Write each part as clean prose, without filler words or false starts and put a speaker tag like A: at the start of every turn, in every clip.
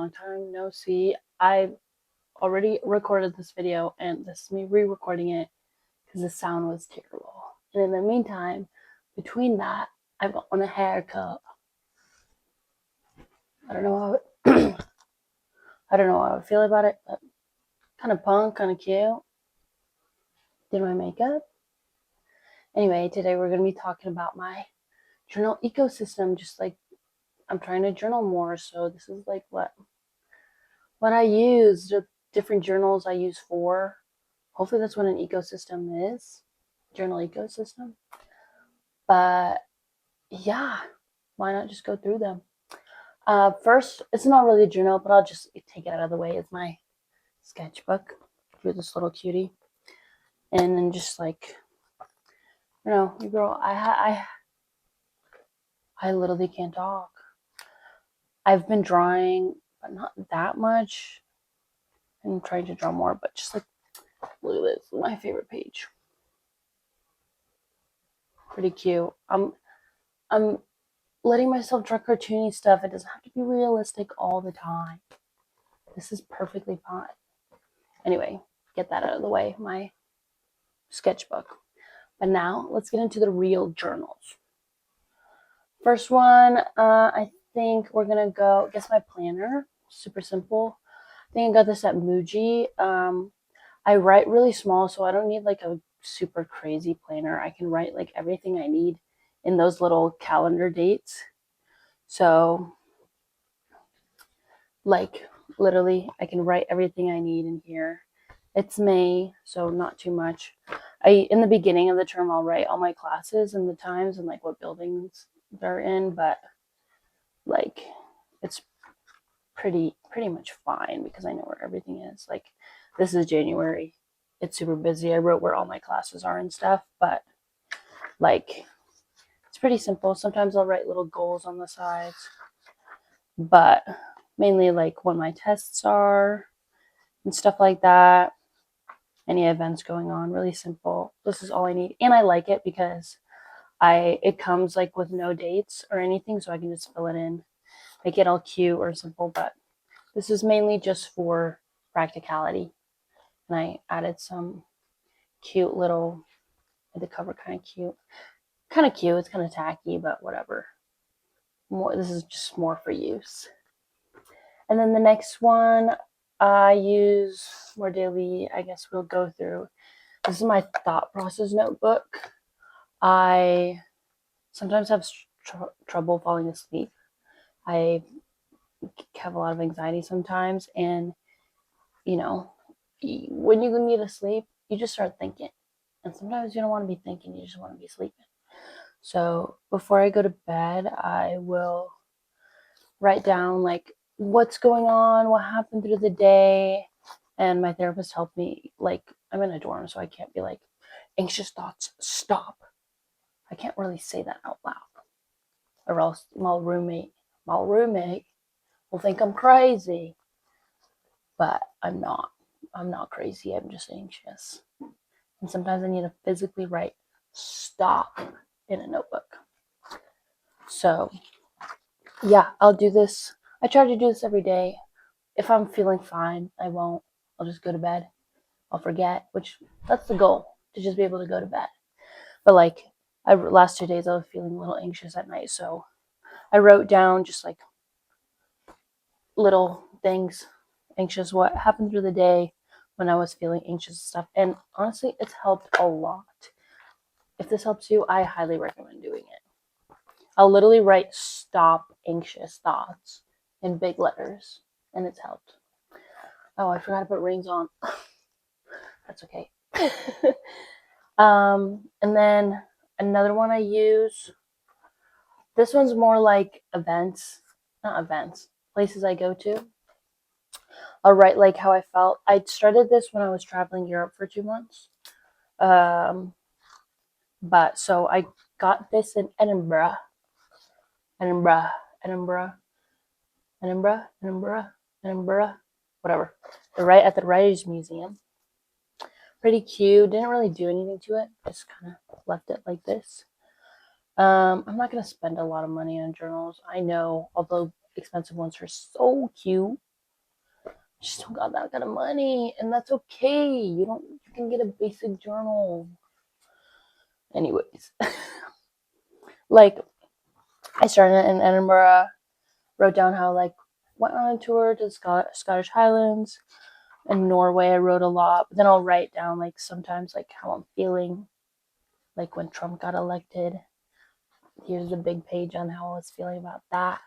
A: long time no see. I already recorded this video, and this is me re-recording it because the sound was terrible. And in the meantime, between that, I've gotten a haircut. I don't know how I don't know how I feel about it, but kind of punk, kind of cute. Did my makeup. Anyway, today we're gonna be talking about my journal ecosystem. Just like I'm trying to journal more, so this is like what I use, the different journals I use for. Hopefully that's what an ecosystem is, journal ecosystem. But yeah, why not just go through them? First, it's not really a journal, but I'll just take it out of the way. It's my sketchbook for this little cutie, and then just like, girl, I literally can't talk. I've been drawing, but not that much. I'm trying to draw more, but just like, look at this, my favorite page. Pretty cute. I'm letting myself draw cartoony stuff. It doesn't have to be realistic all the time. This is perfectly fine. Anyway, get that out of the way, my sketchbook. But now let's get into the real journals. First one, I think we're gonna go guess my planner. Super simple. I think I got this at Muji. I write really small, so I don't need like a super crazy planner. I can write like everything I need in those little calendar dates. So like literally I can write everything I need in here. It's May, so not too much. In the beginning of the term I'll write all my classes and the times and like what buildings they're in, but like it's pretty much fine because I know where everything is. Like this is January. It's super busy. I wrote where all my classes are and stuff, but like it's pretty simple. Sometimes I'll write little goals on the sides, but mainly like when my tests are and stuff like that. Any events going on, really simple. This is all I need, and I like it because it comes like with no dates or anything, so I can just fill it in, make it all cute or simple. But this is mainly just for practicality, and I added some cute little, the cover kind of cute. It's kind of tacky, but whatever. This is just more for use. And then the next one I use more daily, I guess we'll go through. This is my thought process notebook. I sometimes have trouble falling asleep. I have a lot of anxiety sometimes, and when you need to sleep, you just start thinking. And sometimes you don't want to be thinking, you just want to be sleeping. So before I go to bed, I will write down like what's going on, what happened through the day. And my therapist helped me, like, I'm in a dorm, so I can't be like, anxious thoughts, stop. I can't really say that out loud. Or else my roommate will think I'm crazy. But I'm not. I'm not crazy. I'm just anxious. And sometimes I need to physically write stop in a notebook. So, yeah, I'll do this. I try to do this every day. If I'm feeling fine, I won't. I'll just go to bed. I'll forget, which that's the goal, to just be able to go to bed. But like, last 2 days I was feeling a little anxious at night, so I wrote down just like little things, anxious, what happened through the day when I was feeling anxious and stuff. And honestly, it's helped a lot. If this helps you, I highly recommend doing it. I'll literally write stop anxious thoughts in big letters, and it's helped. Oh, I forgot to put rings on. That's okay. And then another one I use, this one's more like places I go to. I'll write like how I felt. I started this when I was traveling Europe for 2 months. But so I got this in Edinburgh, whatever. Right at the Writers Museum. Pretty cute. Didn't really do anything to it. Just kind of left it like this. I'm not gonna spend a lot of money on journals. I know, although expensive ones are so cute. Just don't got that kind of money, and that's okay. You can get a basic journal. Anyways, like I started in Edinburgh, wrote down how like went on a tour to the Scottish Highlands. In Norway, I wrote a lot, but then I'll write down like sometimes like how I'm feeling, like when Trump got elected. Here's a big page on how I was feeling about that.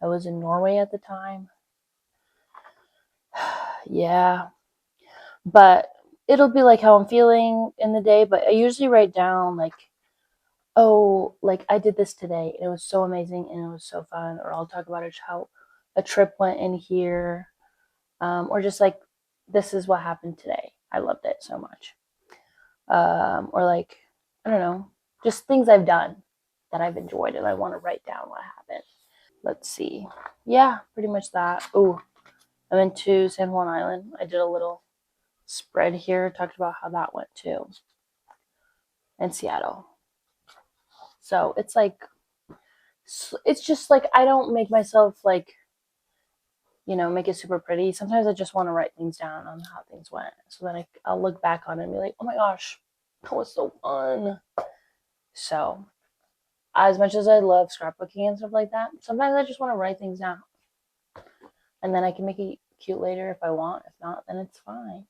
A: I was in Norway at the time. Yeah, but it'll be like how I'm feeling in the day, but I usually write down like, oh, like I did this today and it was so amazing and it was so fun, or I'll talk about how a trip went in here, or just like this is what happened today. I loved it so much. Or like, I don't know, just things I've done that I've enjoyed and I want to write down what happened. Let's see. Yeah, pretty much that. Oh, I went to San Juan Island. I did a little spread here, talked about how that went too, in Seattle. So it's like, it's just like I don't make myself like, make it super pretty. Sometimes I just want to write things down on how things went. So then I'll look back on it and be like, oh my gosh, that was so fun. So as much as I love scrapbooking and stuff like that, sometimes I just want to write things down. And then I can make it cute later if I want. If not, then it's fine.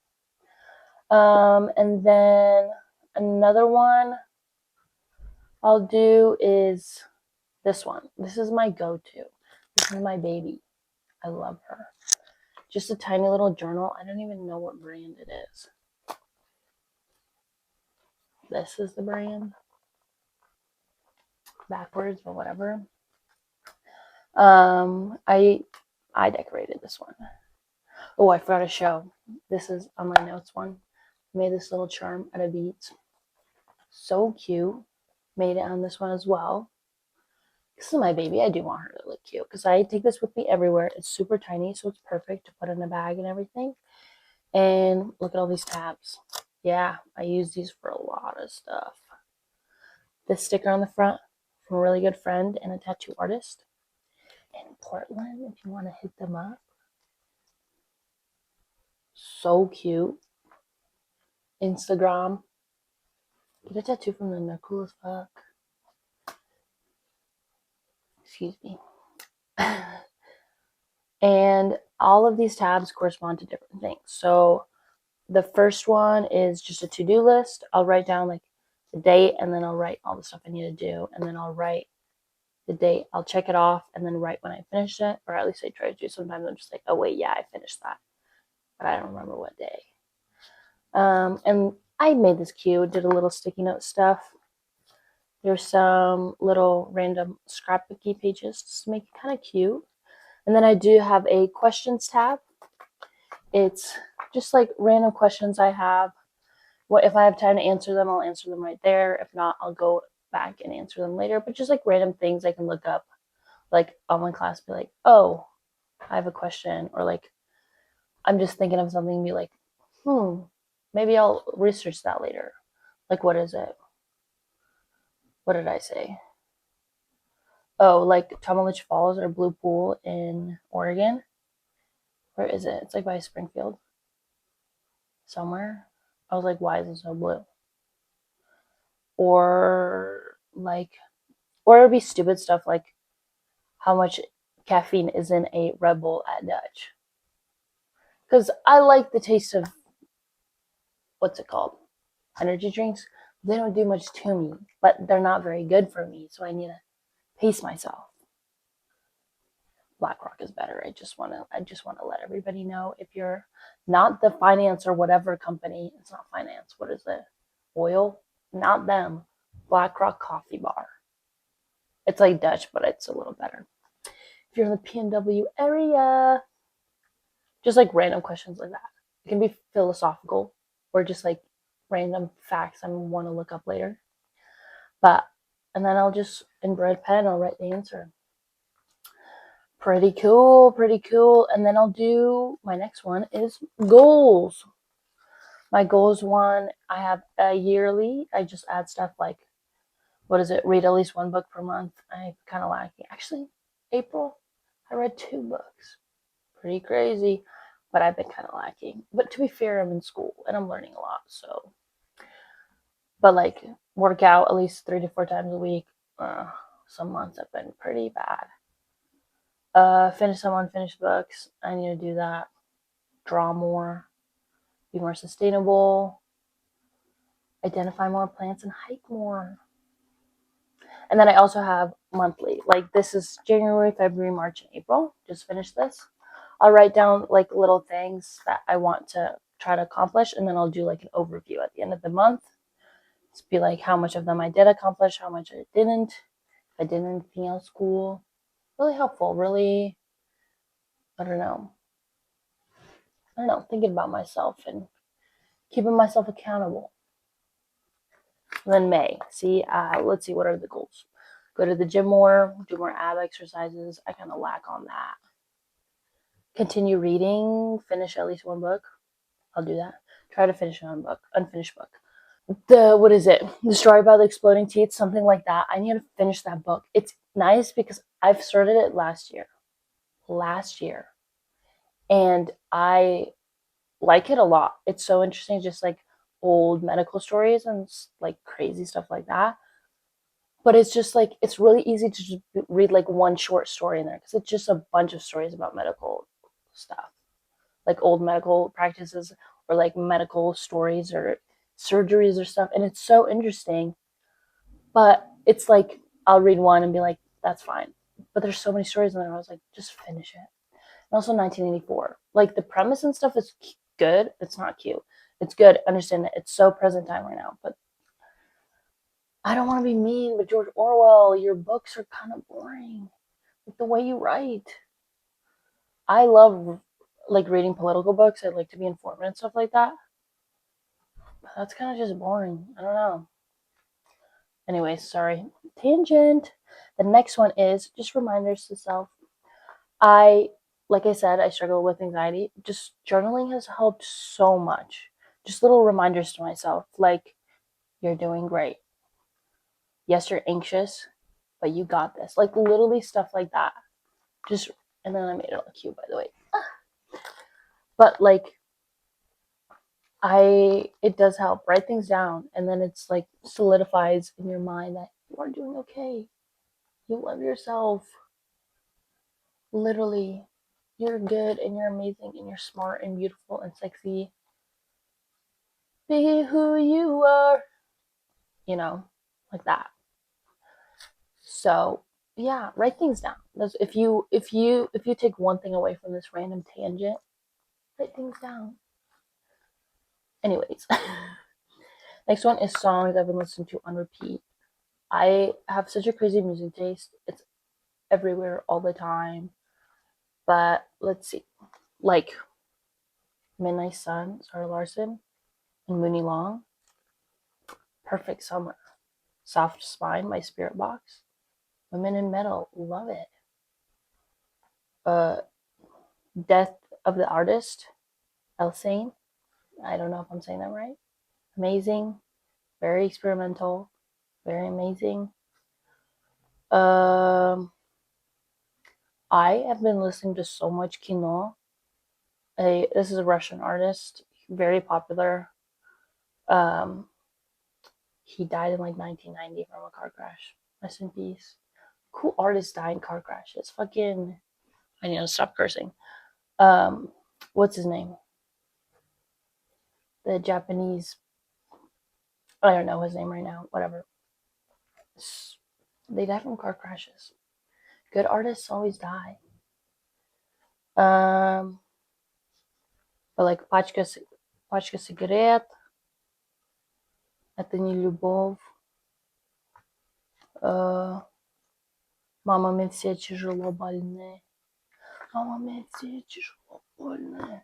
A: And then another one I'll do is this one. This is my go-to. This is my baby. I love her. Just a tiny little journal. I don't even know what brand it is. This is the brand. Backwards, but whatever. I decorated this one. Oh, I forgot to show. This is on my notes one. I made this little charm out of beads. So cute. Made it on this one as well. This is my baby. I do want her to look cute because I take this with me everywhere. It's super tiny, so it's perfect to put in a bag and everything. And look at all these tabs. Yeah, I use these for a lot of stuff. This sticker on the front from a really good friend and a tattoo artist in Portland, if you want to hit them up. So cute. Instagram. Get a tattoo from them. They're cool as fuck. Excuse me. And all of these tabs correspond to different things. So the first one is just a to-do list. I'll write down like the date and then I'll write all the stuff I need to do. And then I'll write the date. I'll check it off and then write when I finished it. Or at least I try to do. Sometimes I'm just like, oh wait, yeah, I finished that. But I don't remember what day. And I made this cute, did a little sticky note stuff. There's some little random scrapbooky pages just to make it kind of cute. And then I do have a questions tab. It's just like random questions I have. What if I have time to answer them, I'll answer them right there. If not, I'll go back and answer them later. But just like random things I can look up, like online class, be like, oh, I have a question, or like I'm just thinking of something and be like, maybe I'll research that later. Like, what is it? What did I say? Oh, like Tomalich Falls or Blue Pool in Oregon. Where is it? It's like by Springfield. Somewhere. I was like, why is it so blue? Or like, or it would be stupid stuff like how much caffeine is in a Red Bull at Dutch. Because I like the taste of, what's it called? Energy drinks. They don't do much to me, but they're not very good for me, so I need to pace myself. BlackRock is better. I just want to let everybody know, if you're not the finance or whatever company, it's not finance. What is it? Oil? Not them. BlackRock Coffee Bar. It's like Dutch, but it's a little better. If you're in the PNW area, just like random questions like that. It can be philosophical or just like random facts I want to look up later. But, and then I'll just, in red pen, I'll write the answer. Pretty cool, pretty cool. And then I'll do, my next one is goals. My goals one, I have a yearly. I just add stuff like, what is it? Read at least one book per month. I'm kind of lacking. Actually, April, I read 2 books. Pretty crazy. but I've been kind of lacking. But to be fair, I'm in school and I'm learning a lot, so. But like work out at least 3 to 4 times a week. Some months have been pretty bad. Finish some unfinished books. I need to do that. Draw more. Be more sustainable. Identify more plants and hike more. And then I also have monthly. Like this is January, February, March, and April. Just finished this. I'll write down like little things that I want to try to accomplish, and then I'll do like an overview at the end of the month. Just be like how much of them I did accomplish, how much I didn't, if I did anything else cool. Really helpful. Really, I don't know. Thinking about myself and keeping myself accountable. And then May. See, let's see, what are the goals? Go to the gym more, do more ab exercises. I kind of lack on that. Continue reading, finish at least one book. I'll do that. Try to finish an unfinished book. What is it? The story about the exploding teeth, something like that. I need to finish that book. It's nice because I've started it last year. And I like it a lot. It's so interesting, just like old medical stories and like crazy stuff like that. But it's just like it's really easy to just read like one short story in there because it's just a bunch of stories about medical stuff, like old medical practices or like medical stories or surgeries or stuff, and it's so interesting. But it's like I'll read one and be like, that's fine. But there's so many stories in there. I was like, just finish it. And also 1984. Like the premise and stuff is good. It's not cute. It's good. Understand that it's so present time right now. But I don't want to be mean, but George Orwell, your books are kind of boring. Like the way you write. I love like reading political books. I like to be informed and stuff like that. But that's kind of just boring. I don't know. Anyway, sorry. Tangent. The next one is just reminders to self. Like I said, I struggle with anxiety. Just journaling has helped so much. Just little reminders to myself, like, you're doing great. Yes, you're anxious, but you got this. Like, literally stuff like that. Just, and then I made it look cute, by the way. But, like, it does help. Write things down, and then it's like solidifies in your mind that you are doing okay. You love yourself. Literally, you're good and you're amazing and you're smart and beautiful and sexy. Be who you are, you know, like that. So yeah, write things down. If you take one thing away from this random tangent, write things down. Anyways, next one is songs I've been listening to on repeat. I have such a crazy music taste. It's everywhere all the time. But let's see, like Midnight Sun, Sarah Larson, and Mooney Long. Perfect Summer. Soft Spine by Spirit Box. Women in Metal, love it. Uh, Death of the Artist, Elsane. I don't know if I'm saying that right. Amazing. Very experimental. Very amazing. Um, I have been listening to so much Kino. This is a Russian artist, very popular. Um, he died in like 1990 from a car crash. Rest in peace. Cool artists die in car crashes. Fucking, I need to stop cursing. What's his name? The Japanese. I don't know his name right now. Whatever. They die from car crashes. Good artists always die. But like пачка сигарет, это не любовь. Мама, мы все тяжело больны. Мама, мы все тяжело больны.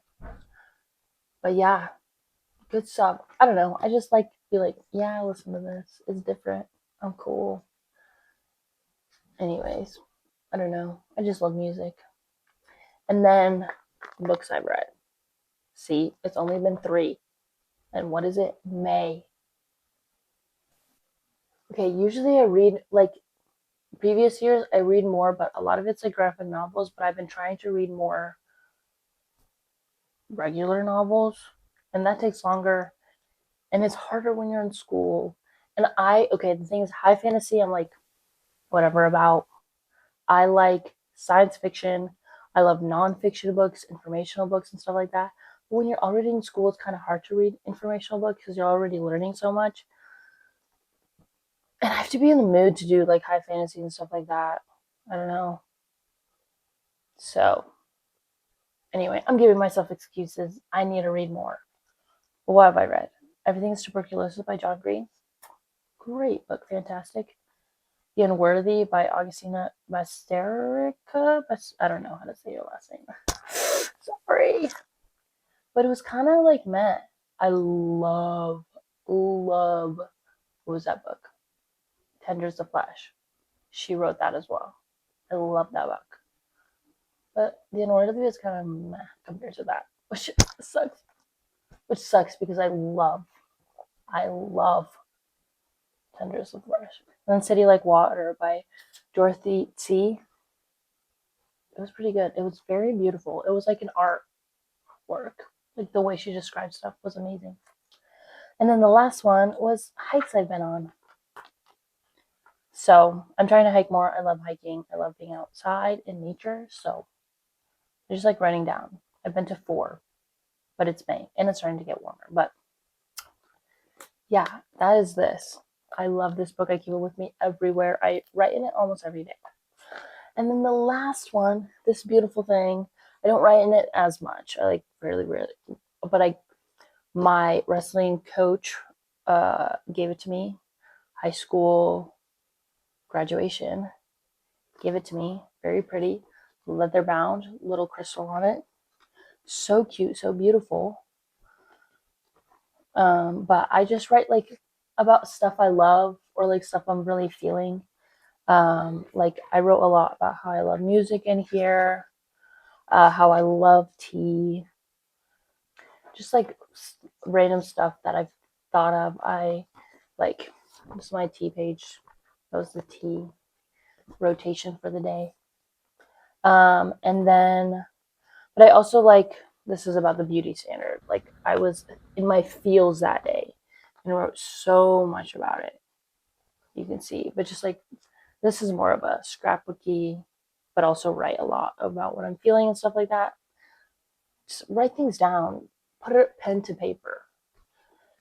A: But yeah, good stuff. I don't know. I just like to be like, yeah, listen to this. It's different. I'm cool. Anyways, I don't know. I just love music. And then books I've read. See, it's only been 3. And what is it? May. Okay, usually I read like previous years I read more, but a lot of it's like graphic novels, but I've been trying to read more regular novels, and that takes longer, and it's harder when you're in school. And okay, the thing is, high fantasy, I'm like, whatever about. I like science fiction. I love nonfiction books, informational books, and stuff like that. But when you're already in school, it's kind of hard to read informational books because you're already learning so much. And I have to be in the mood to do like high fantasy and stuff like that. I don't know. So, anyway, I'm giving myself excuses. I need to read more. What have I read? Everything's Tuberculosis by John Green. Great book, fantastic. The Unworthy by Augustina Basterica. I don't know how to say your last name. Sorry. But it was kind of like meh. I love, what was that book? Tender's the Flesh. She wrote that as well. I love that book. But The Unworthy is kind of meh compared to that, which sucks. Which sucks because I love Tender's the Flesh. And then City Like Water by Dorothy T. It was pretty good. It was very beautiful. It was like an artwork. Like the way she described stuff was amazing. And then the last one was hikes I've been on. So I'm trying to hike more. I love hiking. I love being outside in nature. So I just like running down. I've been to 4, but it's May and it's starting to get warmer. But yeah, that is this. I love this book. I keep it with me everywhere. I write in it almost every day. And then the last one, this beautiful thing, I don't write in it as much. I like rarely, but my wrestling coach gave it to me. High school graduation, gave it to me. Very pretty, leather bound, little crystal on it. So cute, so beautiful. But I just write like about stuff I love or like stuff I'm really feeling. Like I wrote a lot about how I love music in here, how I love tea, just like random stuff that I've thought of. I like this is my tea page. That was the tea rotation for the day. And then, but I also like this is about the beauty standard. Like I was in my feels that day and wrote so much about it. You can see, but just like this is more of a scrapbooky, but also write a lot about what I'm feeling and stuff like that. Just write things down, put a pen to paper.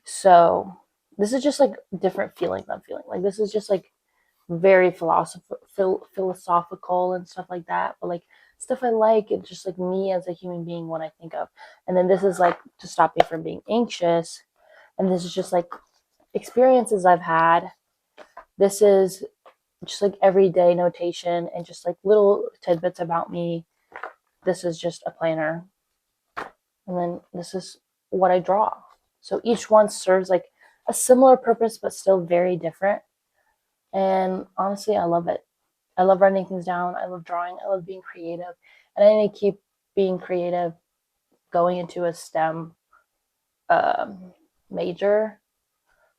A: So this is just like different feelings I'm feeling. Like this is just like very philosophical and stuff like that, but like stuff I like and just like me as a human being, what I think of. And then this is like to stop me from being anxious. And this is just like experiences I've had. This is just like everyday notation and just like little tidbits about me. This is just a planner. And then this is what I draw. So each one serves like a similar purpose, but still very different. And honestly, I love it. I love writing things down. I love drawing. I love being creative. And I need to keep being creative going into a STEM major.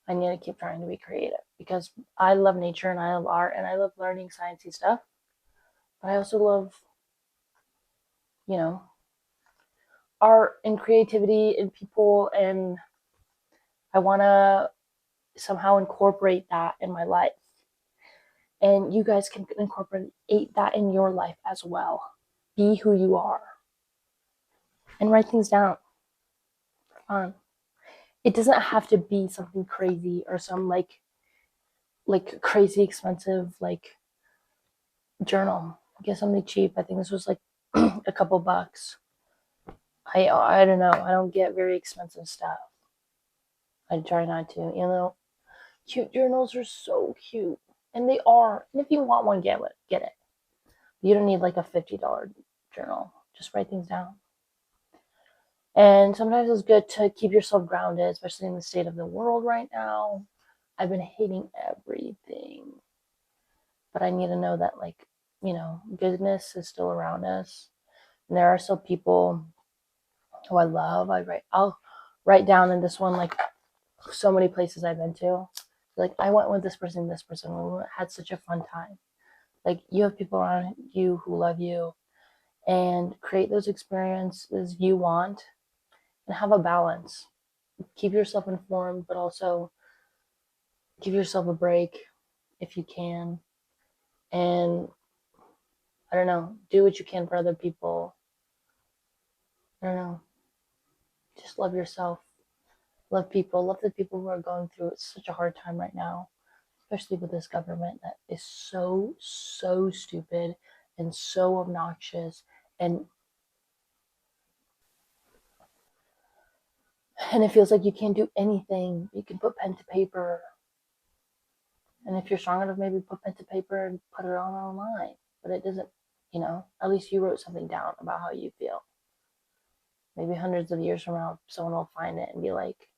A: I need to keep trying to be creative because I love nature and I love art and I love learning sciencey stuff. But I also love, you know, art and creativity and people. And I want to somehow incorporate that in my life. And you guys can incorporate that in your life as well. Be who you are and write things down. Fun. It doesn't have to be something crazy or some like crazy expensive like journal. Get something cheap. I think this was like a couple bucks. I don't know. I don't get very expensive stuff. I try not to. You know, cute journals are so cute, and they are. And if you want one, get it. Get it. You don't need like a $50 journal. Just write things down. And sometimes it's good to keep yourself grounded, especially in the state of the world right now. I've been hating everything. But I need to know that, like, goodness is still around us. And there are still people who I love. I'll write down in this one, like, so many places I've been to. Like, I went with this person, we had such a fun time. Like, you have people around you who love you and create those experiences you want and have a balance. Keep yourself informed, but also give yourself a break if you can. And I don't know, do what you can for other people. I don't know, just love yourself, love people, love the people who are going through such a hard time right now, especially with this government that is so stupid and so obnoxious. And it feels like you can't do anything. You can put pen to paper, and if you're strong enough, maybe put pen to paper and put it on online. But it doesn't, at least you wrote something down about how you feel. Maybe hundreds of years from now, someone will find it and be like,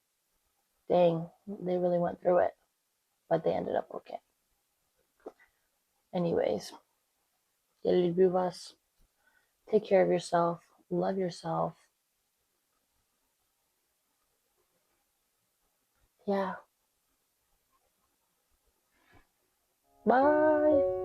A: dang, they really went through it, but they ended up okay. Anyways, take care of yourself, love yourself. Yeah. Bye.